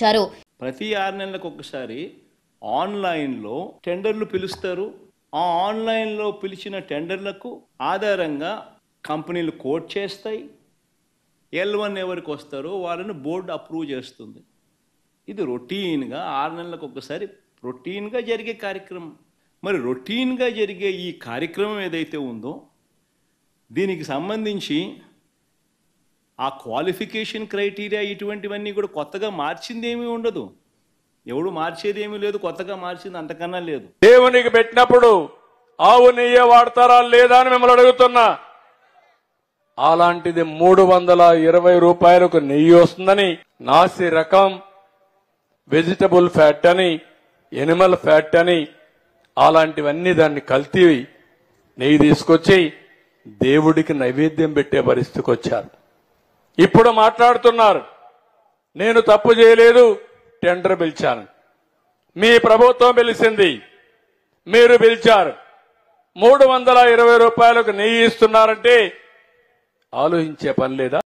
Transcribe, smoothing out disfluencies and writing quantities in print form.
ప్రతి 6 నెలలకు ఒకసారి ఆన్లైన్లో టెండర్లు పిలుస్తారు. ఆ ఆన్లైన్లో పిలిచిన టెండర్లకు ఆధారంగా కంపెనీలు కోట్ చేస్తాయి. L1 ఎవరికి వస్తారో వాళ్ళను బోర్డు అప్రూవ్ చేస్తుంది. ఇది రొటీన్గా 6 నెలలకు ఒకసారి రొటీన్గా జరిగే కార్యక్రమం. మరి రొటీన్గా జరిగే ఈ కార్యక్రమం ఏదైతే ఉందో దీనికి సంబంధించి ఆ క్వాలిఫికేషన్ క్రైటీరియా ఇటువంటివన్నీ కూడా కొత్తగా మార్చింది ఏమీ ఉండదు. ఎవడు మార్చేది ఏమీ లేదు, కొత్తగా మార్చింది అంతకన్నా లేదు. దేవునికి పెట్టినప్పుడు ఆవు నెయ్యి వాడతారా లేదా అని మిమ్మల్ని అడుగుతున్నా. అలాంటిది 320 రూపాయలకు నెయ్యి వస్తుందని, నాసి రకం వెజిటబుల్ ఫ్యాట్ అని, ఎనిమల్ ఫ్యాట్ అని, అలాంటివన్నీ దాన్ని కల్తీ నెయ్యి తీసుకొచ్చి దేవుడికి నైవేద్యం పెట్టే పరిస్థితికి వచ్చారు. ఇప్పుడు మాట్లాడుతున్నారు నేను తప్పు చేయలేదు, టెండర్ పిలిచాను. మీ ప్రభుత్వం పిలిచింది, మీరు పిలిచారు. 320 రూపాయలకు నెయ్యి ఇస్తున్నారంటే ఆలోచించే పని లేదా?